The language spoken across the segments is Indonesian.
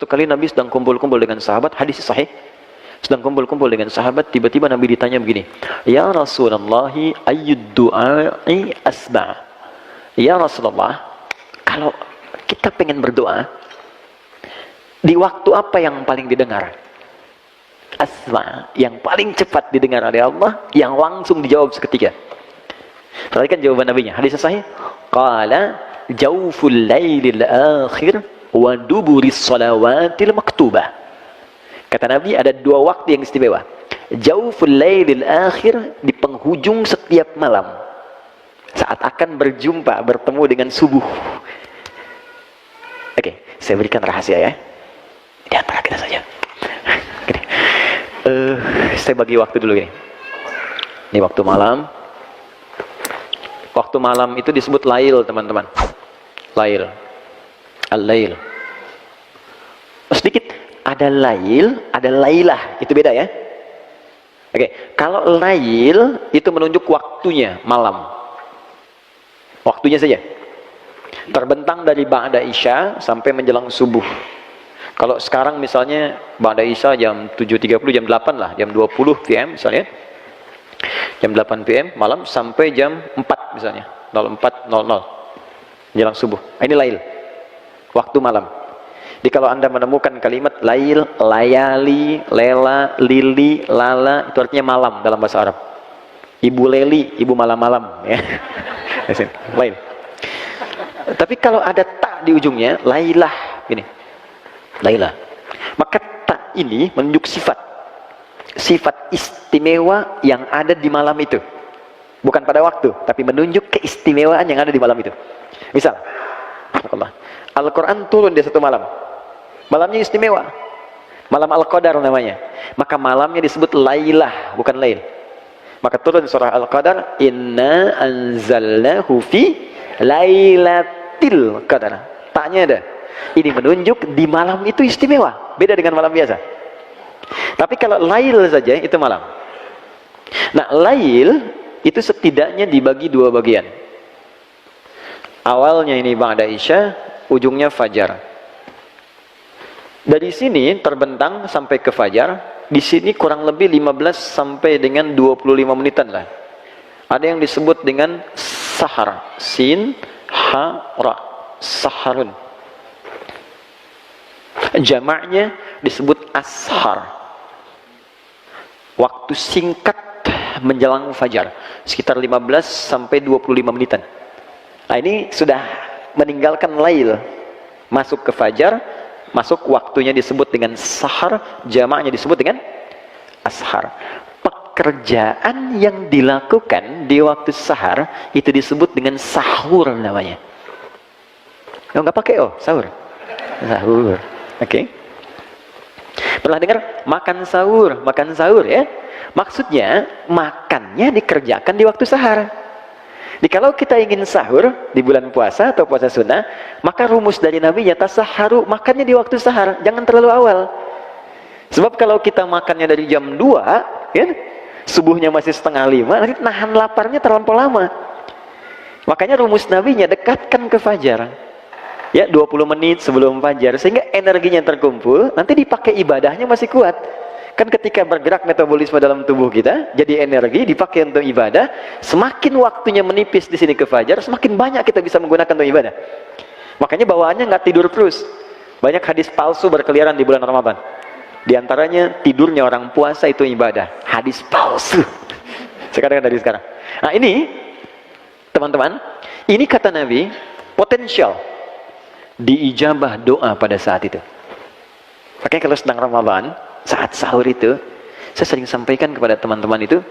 Satu kali Nabi sedang kumpul-kumpul dengan sahabat, hadis sahih, sedang kumpul-kumpul dengan sahabat, tiba-tiba Nabi ditanya begini, ya Rasulullah, ayyud du'ai asma'. Ya Rasulullah, kalau kita pengen berdoa, di waktu apa yang paling didengar? Asma', yang paling cepat didengar oleh Allah, yang langsung dijawab seketika. Perhatikan jawaban Nabi-nya, hadis sahih, qala jawful lailil akhir wa duburis salawatil maktubah. Kata Nabi, ada dua waktu yang istimewa. Jawful lailil akhir, di penghujung setiap malam, saat akan berjumpa, bertemu dengan subuh. Oke, saya berikan rahasia ya, di antara kita saja. Saya bagi waktu dulu gini. Ini waktu malam. Waktu malam itu disebut lail, teman-teman. Lail. Al-lail. Sedikit, ada lail, ada lailah. Itu beda ya. Oke, kalau lail itu menunjuk waktunya, malam. Waktunya saja. Terbentang dari ba'da isya sampai menjelang subuh. Kalau sekarang misalnya ba'da isya jam 7.30, jam 8 lah, jam 20 PM misalnya. Jam 8 PM malam sampai jam 4 misalnya, 04.00 menjelang subuh. Ini lail. Waktu malam. Jadi kalau Anda menemukan kalimat lail, layali, lela, lili, lala, itu artinya malam dalam bahasa Arab. Ibu Leli, ibu malam-malam ya. Lail. Tapi kalau ada tak di ujungnya, lailah gini. Lailah. Maka tak ini menunjuk sifat istimewa yang ada di malam itu. Bukan pada waktu, tapi menunjuk keistimewaan yang ada di malam itu. Misal, Al-Quran turun di satu malam. Malamnya istimewa. Malam Al-Qadar namanya. Maka malamnya disebut lailah, bukan lail. Maka turun surah Al-Qadar, inna anzalnahu fi lailatil qadar. Taknya ada. Ini menunjuk di malam itu istimewa. Beda dengan malam biasa. Tapi kalau lail saja itu malam. Nah, lail itu setidaknya dibagi dua bagian. Awalnya ini ba'da isya, ujungnya fajar. Dari sini terbentang sampai ke fajar. Di sini kurang lebih 15 sampai dengan 25 menitan lah. Ada yang disebut dengan sahar, sin, ha, ra, saharun. Jamaknya disebut ashar. Waktu singkat menjelang fajar, sekitar 15 sampai 25 menitan. Nah, ini sudah meninggalkan lail, masuk ke fajar, masuk waktunya disebut dengan sahar, jamaknya disebut dengan ashar. Pekerjaan yang dilakukan di waktu sahar itu disebut dengan sahur namanya. Oh, nggak pakai sahur. Sahur. Oke. Pernah dengar makan sahur ya? Maksudnya makannya dikerjakan di waktu sahar. Jadi kalau kita ingin sahur di bulan puasa atau puasa sunnah, maka rumus dari Nabi ya tasaharu, makannya di waktu sahar, jangan terlalu awal. Sebab kalau kita makannya dari jam 2, ya, subuhnya masih 4:30, nanti nahan laparnya terlampau lama. Makanya rumus Nabi-nya dekatkan ke fajar. Ya, 20 menit sebelum fajar, sehingga energinya terkumpul, nanti dipakai ibadahnya masih kuat. Kan ketika bergerak metabolisme dalam tubuh kita, jadi energi dipakai untuk ibadah, semakin waktunya menipis di sini ke fajar, semakin banyak kita bisa menggunakan untuk ibadah. Makanya bawaannya nggak tidur terus. Banyak hadis palsu berkeliaran di bulan Ramadan. Di antaranya tidurnya orang puasa itu ibadah. Hadis palsu. Sekarang dari sekarang. Nah ini, teman-teman, ini kata Nabi, potensial diijabah doa pada saat itu. Makanya kalau sedang Ramadan, saat sahur itu, saya sering sampaikan kepada teman-teman itu,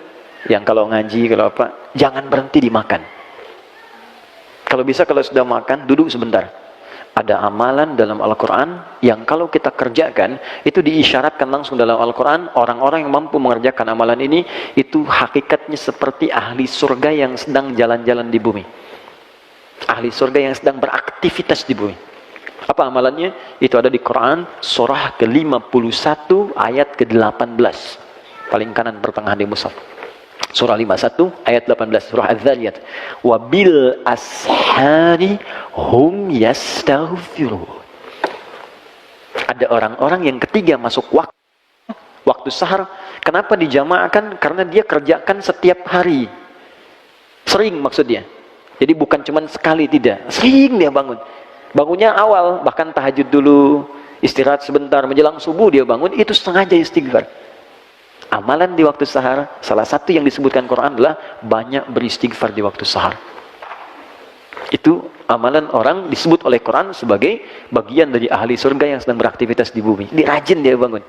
yang kalau ngaji, kalau apa, jangan berhenti dimakan. Kalau bisa, kalau sudah makan, duduk sebentar. Ada amalan dalam Al-Quran yang kalau kita kerjakan, itu diisyaratkan langsung dalam Al-Quran, orang-orang yang mampu mengerjakan amalan ini, itu hakikatnya seperti ahli surga yang sedang jalan-jalan di bumi. Ahli surga yang sedang beraktivitas di bumi. Apa amalannya? Itu ada di Quran, surah ke-51 ayat ke-18. Paling kanan pertengahan di mushaf. Surah 51 ayat 18, surah Az-Zariyat. Wa bil ashari hum yastaghfirun. Ada orang-orang yang ketiga masuk waktu sahar. Kenapa dijamaahkan? Karena dia kerjakan setiap hari. Sering maksudnya. Jadi bukan cuma sekali, tidak. Sering dia bangun. Bangunnya awal, bahkan tahajud dulu, istirahat sebentar, menjelang subuh dia bangun, itu sengaja istighfar. Amalan di waktu sahar, salah satu yang disebutkan Quran adalah banyak beristighfar di waktu sahar. Itu amalan orang disebut oleh Quran sebagai bagian dari ahli surga yang sedang beraktivitas di bumi. Dia rajin dia bangun.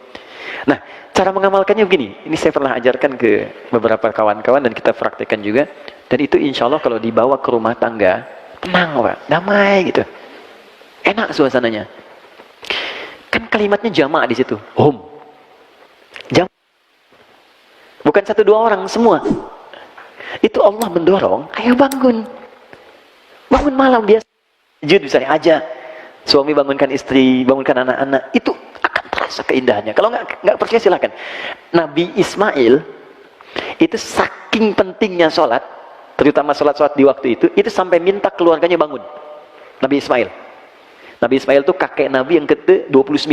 Nah, cara mengamalkannya begini. Ini saya pernah ajarkan ke beberapa kawan-kawan dan kita praktekkan juga. Dan itu insya Allah kalau dibawa ke rumah tangga, tenang Pak, damai gitu. Enak suasananya. Kan kalimatnya jamaah di situ. Hum. Jamaah. Bukan satu dua orang, semua. Itu Allah mendorong, ayo bangun. Bangun malam biasa. Jujur misalnya aja. Suami bangunkan istri, bangunkan anak-anak. Itu akan terasa keindahannya. Kalau nggak percaya silakan. Nabi Ismail, itu saking pentingnya sholat, terutama sholat di waktu itu sampai minta keluarganya bangun. Nabi Ismail. Nabi Ismail itu kakek Nabi yang ke-29.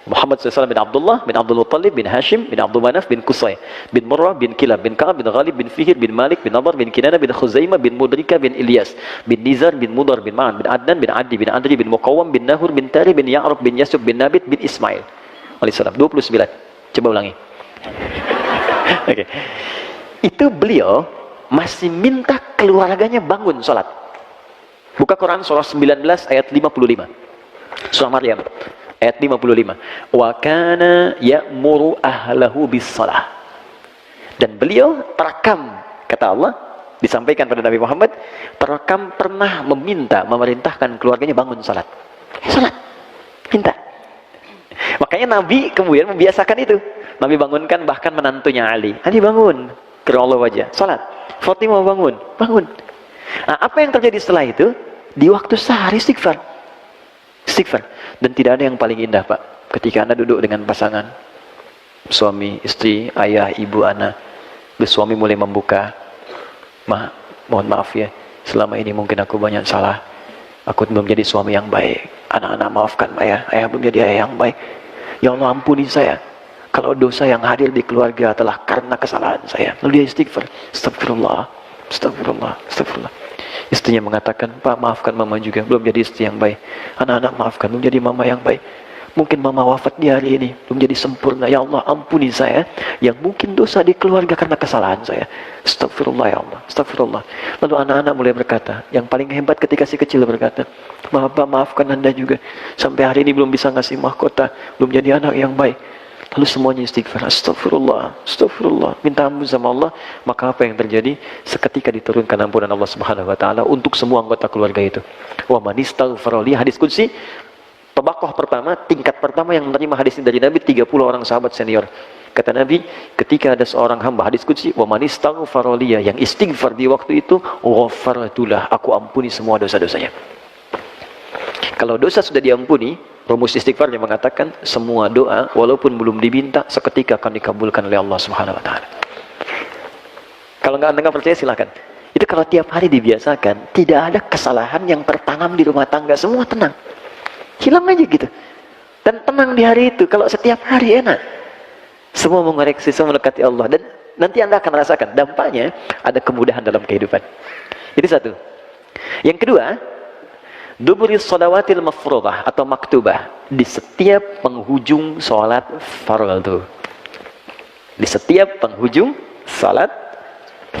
Muhammad SAW bin Abdullah, bin Abdul Muttalib, bin Hashim, bin Abdul Manaf, bin Qusay, bin Murrah, bin Kilab, bin Ka'ab, bin Ghalib, bin Fihir, bin Malik, bin Nadar, bin Kinana, bin Khuzaimah, bin Mudrika, bin Ilyas, bin Nizar, bin Mudar, bin Ma'an, bin Adnan, bin Adi, bin Adri, bin Muqawam, bin Nahur, bin Tari, bin Ya'rab, bin Yasub, bin Nabit, bin Ismail. Alaihissalam. 29. Coba ulangi. Oke. Itu beliau masih minta keluarganya bangun sholat. Buka Quran surah 19 ayat 55. Surah Maryam. Ayat 55. Wa kana ya'muru ahlahu bis-shalah. Dan beliau terekam, kata Allah, disampaikan pada Nabi Muhammad, terekam pernah memerintahkan keluarganya bangun salat. Salat. Minta. Makanya Nabi kemudian membiasakan itu. Nabi bangunkan bahkan menantunya Ali. Ali bangun. Kira Allah wajah. Salat. Fatimah bangun. Bangun. Nah, apa yang terjadi setelah itu? Di waktu sahar istighfar. Istighfar. Dan tidak ada yang paling indah Pak, ketika Anda duduk dengan pasangan, suami, istri, ayah, ibu, anak, suami mulai membuka, mohon maaf ya, selama ini mungkin aku banyak salah, aku belum jadi suami yang baik, anak-anak maafkan ayah belum jadi ayah yang baik, ya Allah ampuni saya, kalau dosa yang hadir di keluarga adalah karena kesalahan saya. Lalu dia istighfar, astagfirullah, astagfirullah, astagfirullah. Istrinya mengatakan, Pak maafkan mama juga, belum jadi istri yang baik. Anak-anak maafkan, belum jadi mama yang baik. Mungkin mama wafat di hari ini, belum jadi sempurna. Ya Allah ampuni saya, yang mungkin dosa di keluarga karena kesalahan saya. Astagfirullah ya Allah, astagfirullah. Lalu anak-anak mulai berkata, yang paling hebat ketika si kecil berkata, Pak maafkan Anda juga, sampai hari ini belum bisa ngasih mahkota, belum jadi anak yang baik. Lalu semuanya istighfar, astagfirullah, astagfirullah, minta ampun sama Allah. Maka apa yang terjadi? Seketika diturunkan ampunan Allah Subhanahu wa taala untuk semua anggota keluarga itu. Wa man istaghfara li, hadis qudsi, tabaqah pertama, tingkat pertama yang menerima hadis ini dari Nabi, 30 orang sahabat senior. Kata Nabi, ketika ada seorang hamba, hadis qudsi, wa man istaghfara li, yang istighfar di waktu itu, ghafartulah, aku ampuni semua dosa-dosanya. Kalau dosa sudah diampuni, rumus istighfar yang mengatakan semua doa walaupun belum diminta seketika akan dikabulkan oleh Allah Subhanahu wa taala. Kalau nggak percaya silakan. Itu kalau tiap hari dibiasakan, tidak ada kesalahan yang tertanam di rumah tangga, semua tenang. Hilang aja gitu. Dan tenang di hari itu. Kalau setiap hari enak. Semua mengoreksi, semua mendekati Allah, dan nanti Anda akan merasakan dampaknya ada kemudahan dalam kehidupan. Itu satu. Yang kedua, duburi shalawatil mafruḍah atau maktubah, di setiap penghujung sholat fardu. Di setiap penghujung sholat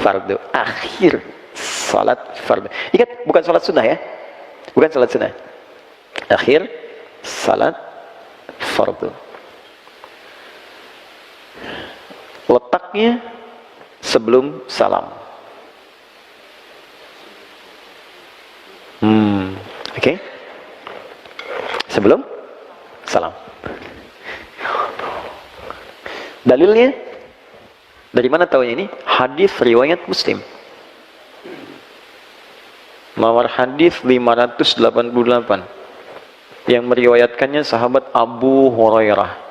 fardu, akhir sholat fardu. Ingat, bukan sholat sunnah ya, bukan sholat sunnah. Akhir sholat fardu. Letaknya sebelum salam. Oke. Sebelum salam. Dalilnya dari mana tahunya ini? Hadis riwayat Muslim. Nomor hadis 588. Yang meriwayatkannya sahabat Abu Hurairah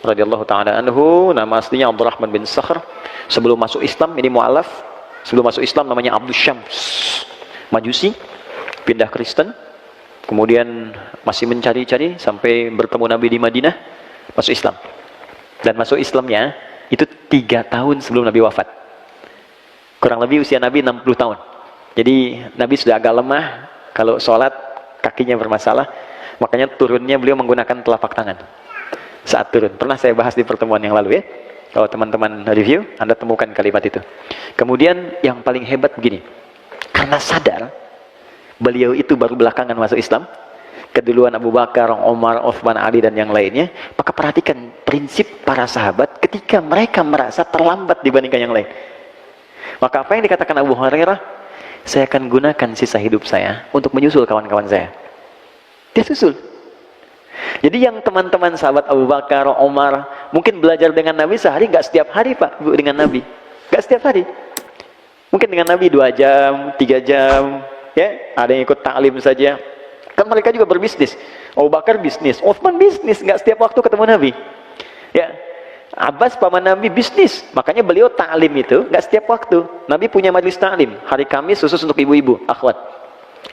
radhiyallahu taala anhu, nama aslinya Abdurrahman bin Sakhr. Sebelum masuk Islam, ini mu'alaf. Sebelum masuk Islam namanya Abdus Syams, Majusi, pindah Kristen. Kemudian masih mencari-cari sampai bertemu Nabi di Madinah, masuk Islam. Dan masuk Islamnya itu 3 tahun sebelum Nabi wafat. Kurang lebih usia Nabi 60 tahun. Jadi Nabi sudah agak lemah, kalau sholat kakinya bermasalah, makanya turunnya beliau menggunakan telapak tangan saat turun. Pernah saya bahas di pertemuan yang lalu ya. Kalau teman-teman review, Anda temukan kalimat itu. Kemudian yang paling hebat begini, karena sadar beliau itu baru belakangan masuk Islam, keduluan Abu Bakar, Umar, Utsman, Ali dan yang lainnya, maka perhatikan prinsip para sahabat ketika mereka merasa terlambat dibandingkan yang lain. Maka apa yang dikatakan Abu Hurairah, saya akan gunakan sisa hidup saya untuk menyusul kawan-kawan saya. Dia susul. Jadi yang teman-teman sahabat Abu Bakar, Umar, mungkin belajar dengan Nabi sehari, nggak setiap hari Pak, Ibu, dengan Nabi. Nggak setiap hari. Mungkin dengan Nabi 2 jam, 3 jam, ya, ada yang ikut ta'lim saja. Kan mereka juga berbisnis. Abu Bakar bisnis, Utsman bisnis, nggak setiap waktu ketemu Nabi. Ya, Abbas paman Nabi bisnis, makanya beliau ta'lim itu nggak setiap waktu. Nabi punya majelis ta'lim, hari Kamis khusus untuk ibu-ibu, akhwat.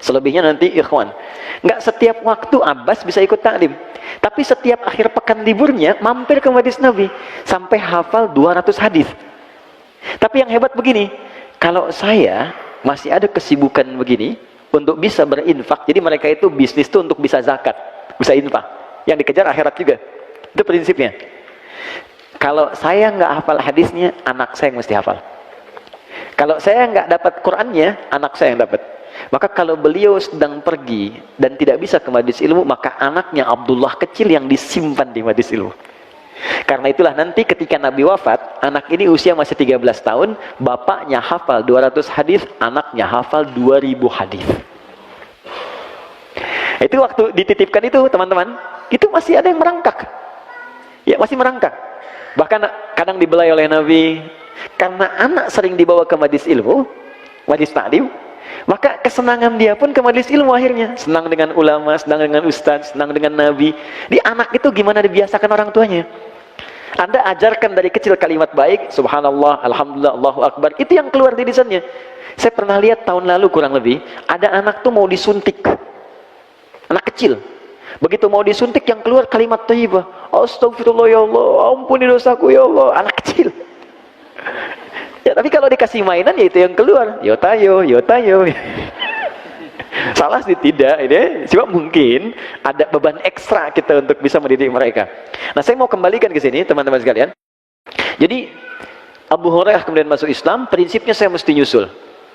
Selebihnya nanti ikhwan. Nggak setiap waktu Abbas bisa ikut ta'lim. Tapi setiap akhir pekan liburnya mampir ke majelis Nabi sampai hafal 200 hadis. Tapi yang hebat begini, kalau saya masih ada kesibukan begini untuk bisa berinfak, jadi mereka itu bisnis itu untuk bisa zakat, bisa infak. Yang dikejar akhirat juga. Itu prinsipnya. Kalau saya nggak hafal hadisnya, anak saya yang mesti hafal. Kalau saya nggak dapat Qur'annya, anak saya yang dapat. Maka kalau beliau sedang pergi dan tidak bisa ke majelis ilmu, maka anaknya Abdullah kecil yang disimpan di majelis ilmu. Karena itulah nanti ketika Nabi wafat, anak ini usia masih 13 tahun, bapaknya hafal 200 hadis, anaknya hafal 2000 hadis. Itu waktu dititipkan itu, teman-teman, itu masih ada yang merangkak. Ya, masih merangkak. Bahkan kadang dibelai oleh Nabi, karena anak sering dibawa ke majelis ilmu, majelis ta'lim, maka kesenangan dia pun ke majelis ilmu akhirnya. Senang dengan ulama, senang dengan ustaz, senang dengan Nabi. Di anak itu gimana dibiasakan orang tuanya. Anda ajarkan dari kecil kalimat baik, subhanallah, alhamdulillah, Allahu akbar, itu yang keluar di lisannya. Saya pernah lihat tahun lalu kurang lebih, ada anak tuh mau disuntik. Anak kecil. Begitu mau disuntik yang keluar kalimat thayyibah. Astagfirullah ya Allah, ampuni dosaku ya Allah. Anak kecil. Ya, tapi kalau dikasih mainan ya itu yang keluar. Yo tayo, yo tayo. Salah sih tidak ini. Sebab mungkin ada beban ekstra kita untuk bisa mendidik mereka. Nah, saya mau kembalikan ke sini teman-teman sekalian. Jadi Abu Hurairah kemudian masuk Islam, prinsipnya saya mesti nyusul.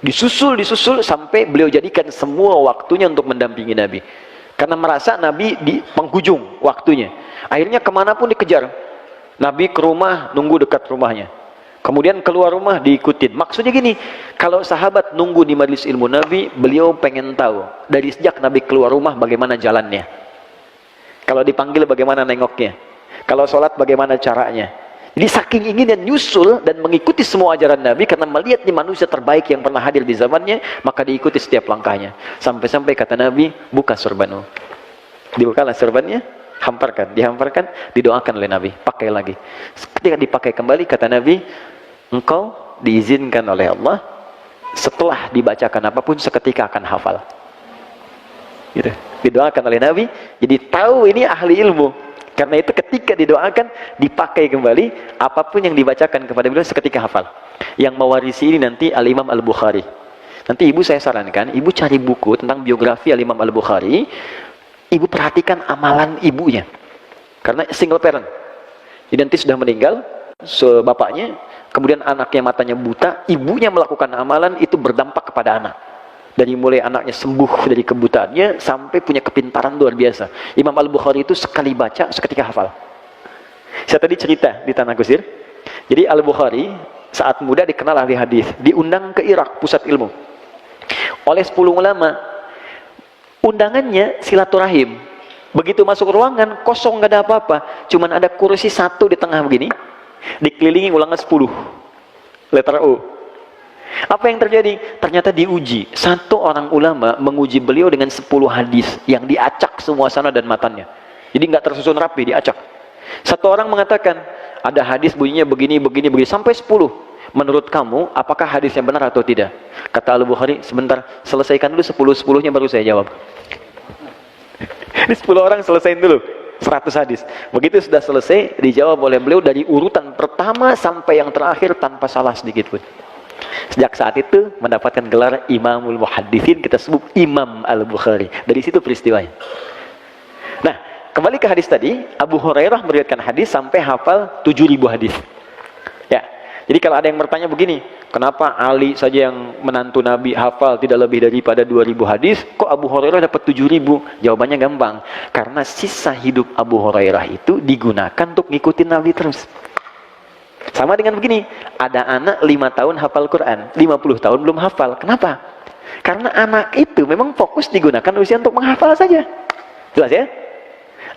Disusul sampai beliau jadikan semua waktunya untuk mendampingi Nabi. Karena merasa Nabi di penghujung waktunya. Akhirnya kemanapun dikejar. Nabi ke rumah, nunggu dekat rumahnya. Kemudian keluar rumah, diikutin. Maksudnya gini, kalau sahabat nunggu di majelis ilmu Nabi, beliau pengen tahu. Dari sejak Nabi keluar rumah, bagaimana jalannya. Kalau dipanggil, bagaimana nengoknya. Kalau sholat, bagaimana caranya. Jadi saking ingin dan nyusul dan mengikuti semua ajaran Nabi, karena melihat ini manusia terbaik yang pernah hadir di zamannya, maka diikuti setiap langkahnya. Sampai-sampai kata Nabi, buka sorbanmu. Dibukalah sorbannya, dihamparkan, didoakan oleh Nabi, pakai lagi. Ketika dipakai kembali, kata Nabi, engkau diizinkan oleh Allah, setelah dibacakan apapun, seketika akan hafal. Gitu. Didoakan oleh Nabi, jadi tahu ini ahli ilmu. Karena itu ketika didoakan, dipakai kembali, apapun yang dibacakan kepada beliau seketika hafal. Yang mewarisi ini nanti Al-Imam Al-Bukhari. Nanti ibu saya sarankan, ibu cari buku tentang biografi Al-Imam Al-Bukhari, ibu perhatikan amalan ibunya. Karena single parent. Jadi nanti sudah meninggal, bapaknya, kemudian anaknya matanya buta, ibunya melakukan amalan, itu berdampak kepada anak. Dari mulai anaknya sembuh dari kebutaannya sampai punya kepintaran luar biasa. Imam Al-Bukhari itu sekali baca seketika hafal. Saya tadi cerita di Tanah Kusir. Jadi Al-Bukhari saat muda dikenal ahli hadis, diundang ke Irak pusat ilmu oleh 10 ulama. Undangannya silaturahim. Begitu masuk ruangan kosong, nggak ada apa-apa, cuman ada kursi satu di tengah begini, dikelilingi ulangan 10 letter O. Apa yang terjadi? Ternyata diuji. Satu orang ulama menguji beliau dengan 10 hadis yang diacak semua sana dan matanya. Jadi nggak tersusun rapi, diacak. Satu orang mengatakan, ada hadis bunyinya begini, sampai 10. Menurut kamu, apakah hadisnya benar atau tidak? Kata Al-Bukhari, sebentar, selesaikan dulu 10-10-nya baru saya jawab. Ini 10 orang selesaiin dulu 100 hadis. Begitu sudah selesai, dijawab oleh beliau dari urutan pertama sampai yang terakhir tanpa salah sedikit pun. Sejak saat itu mendapatkan gelar Imamul Muhadditsin, kita sebut Imam Al-Bukhari. Dari situ peristiwanya. Nah, kembali ke hadis tadi, Abu Hurairah meriwayatkan hadis sampai hafal 7.000 hadis. Ya. Jadi kalau ada yang bertanya begini, kenapa Ali saja yang menantu Nabi hafal tidak lebih daripada 2.000 hadis, kok Abu Hurairah dapat 7.000? Jawabannya gampang, karena sisa hidup Abu Hurairah itu digunakan untuk ngikutin Nabi terus. Sama dengan begini, ada anak 5 tahun hafal Quran, 50 tahun belum hafal. Kenapa? Karena anak itu memang fokus digunakan usia untuk menghafal saja. Jelas ya?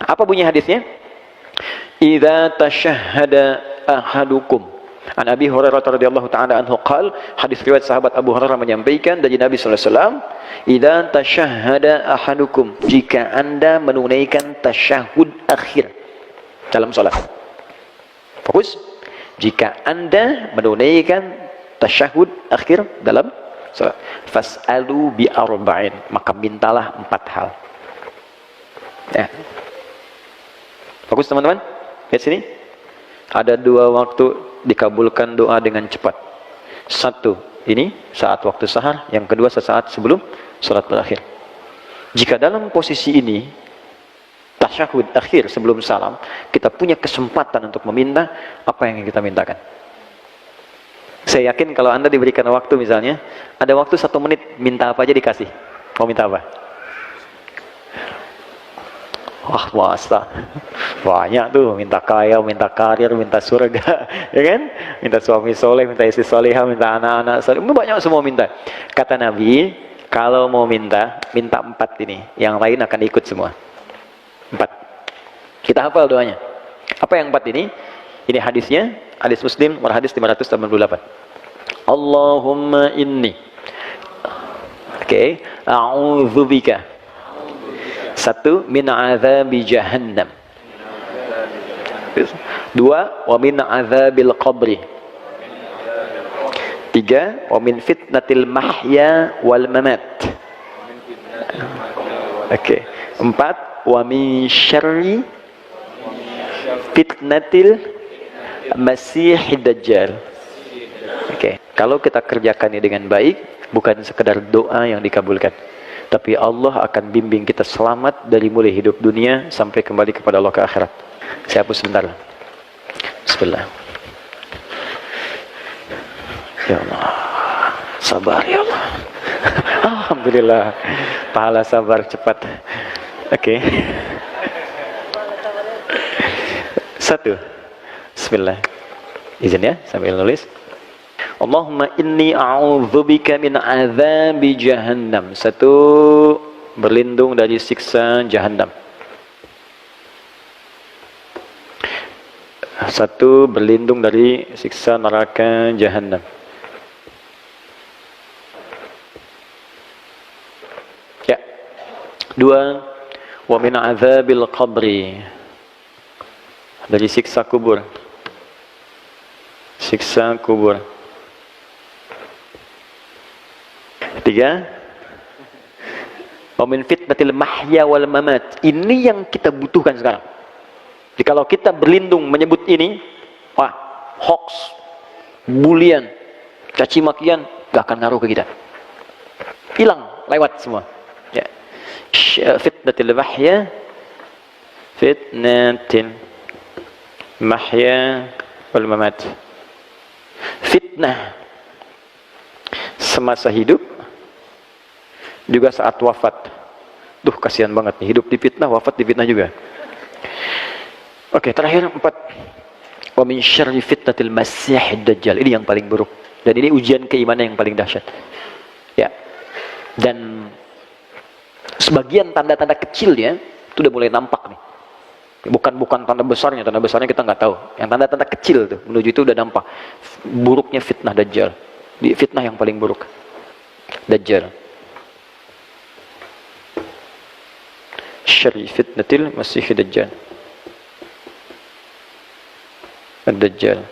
Apa bunyi hadisnya? Idza tashahhada ahadukum. An Abi Hurairah radhiyallahu ta'ala anhu qala, hadis riwayat sahabat Abu Hurairah menyampaikan dari Nabi sallallahu alaihi wasallam, idza tashahhada ahadukum, jika Anda menunaikan tasyahud akhir dalam salat. Fokus. Jika Anda menunaikan tasyahud akhir dalam salat, fas'alu bi arba'in, maka mintalah 4 hal. Ya. Fokus teman-teman. Lihat sini. Ada 2 waktu dikabulkan doa dengan cepat. 1, ini saat waktu sahar. Yang kedua sesaat sebelum salat berakhir. Jika dalam posisi ini, tasyahud akhir sebelum salam, kita punya kesempatan untuk meminta apa yang kita mintakan. Saya yakin kalau Anda diberikan waktu, misalnya ada waktu 1 menit, minta apa aja dikasih. Mau minta apa? Wah, masa banyak tuh, minta kaya, minta karir, minta surga, ya kan? Minta suami soleh, minta istri solehah, minta anak-anak soleh, banyak semua minta. Kata Nabi, kalau mau minta 4 ini, yang lain akan ikut semua. 4. Kita hafal doanya. Apa yang 4 ini? Ini hadisnya, hadis Muslim, nomor hadis 588. Allahumma inni, oke, a'udzubika, 1, min azabi jahannam. 2, wa min azabil qabri. 3, wa min fitnatil mahya wal mamat. Oke. 4, wa min syarri fitnatil masihid dajjal. Oke. Kalau kita kerjakan ini dengan baik, bukan sekedar doa yang dikabulkan, tapi Allah akan bimbing kita selamat dari mulai hidup dunia sampai kembali kepada Allah ke akhirat. Saya hapus sebentar. Bismillah. Ya Allah, sabar ya Allah. Alhamdulillah, pahala sabar cepat. Oke. 1. Bismillah. Izin ya, sambil nulis. Allahumma inni a'udzubika min azabi jahannam. 1, berlindung dari siksa jahannam. 1, berlindung dari siksa neraka jahannam. Ya. 2, wa min azabil qabri, dari siksa kubur. Siksa kubur. 3, wa min fitnatil mahya wal mamat. Ini yang kita butuhkan sekarang. Jadi kalau kita berlindung menyebut ini, wah, hoax, bulian, caci makian, gak akan ngaruh ke kita. Hilang, lewat semua. Ya. Fitnatil mahya, fitnatil mahya wal mamat. Fitnah semasa hidup, juga saat wafat. Duh, kasihan banget nih, hidup di fitnah, wafat di fitnah juga. Oke, terakhir 4, wa min syarri fitnatil masihid dajjal. Ini yang paling buruk, dan ini ujian keimanan yang paling dahsyat. Ya. Dan sebagian tanda-tanda kecilnya itu udah mulai nampak nih. Bukan tanda besarnya kita nggak tahu. Yang tanda-tanda kecil tuh menuju itu udah nampak buruknya fitnah dajjal. Di fitnah yang paling buruk, dajjal. Syarri fitnatil masihid dajjal. Ad-Dajjal.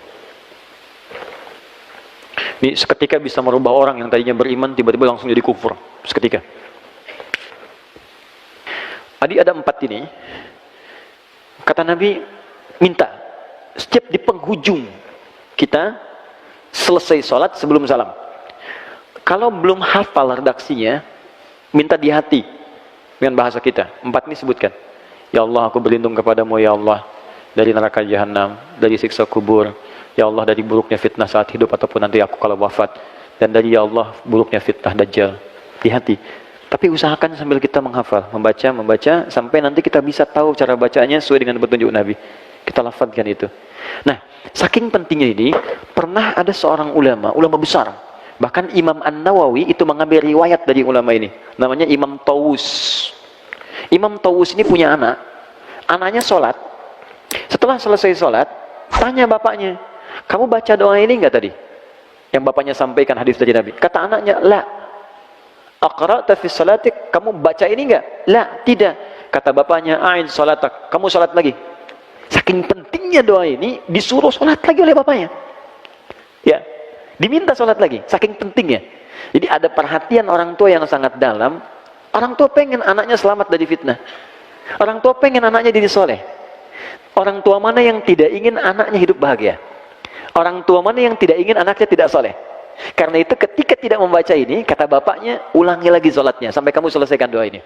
Ini seketika bisa merubah orang yang tadinya beriman tiba-tiba langsung jadi kufur. Seketika. Tadi ada 4 ini. Kata Nabi, minta setiap di penghujung kita selesai sholat sebelum salam. Kalau belum hafal redaksinya, minta di hati dengan bahasa kita. 4 ini sebutkan. Ya Allah, aku berlindung kepadamu ya Allah dari neraka jahanam, dari siksa kubur. Ya Allah, dari buruknya fitnah saat hidup ataupun nanti aku kalau wafat. Dan dari ya Allah, buruknya fitnah Dajjal. Di hati. Tapi usahakan sambil kita menghafal, membaca, sampai nanti kita bisa tahu cara bacanya sesuai dengan petunjuk Nabi. Kita lafadzkan itu. Nah, saking pentingnya ini, pernah ada seorang ulama besar. Bahkan Imam An-Nawawi itu mengambil riwayat dari ulama ini. Namanya Imam Tawus. Imam Tawus ini punya anak. Anaknya sholat. Setelah selesai sholat, tanya bapaknya, kamu baca doa ini enggak tadi? Yang bapaknya sampaikan hadis dari Nabi. Kata anaknya, la. Aqra'ta fi salatik, kamu baca ini enggak? La, tidak. Kata bapaknya, a'id salatak, kamu salat lagi. Saking pentingnya doa ini, disuruh salat lagi oleh bapaknya. Ya, diminta salat lagi, saking pentingnya. Jadi ada perhatian orang tua yang sangat dalam. Orang tua pengen anaknya selamat dari fitnah. Orang tua pengen anaknya jadi soleh. Orang tua mana yang tidak ingin anaknya hidup bahagia? Orang tua mana yang tidak ingin anaknya tidak soleh? Karena itu ketika tidak membaca ini, kata bapaknya, ulangi lagi sholatnya sampai kamu selesaikan doa ini.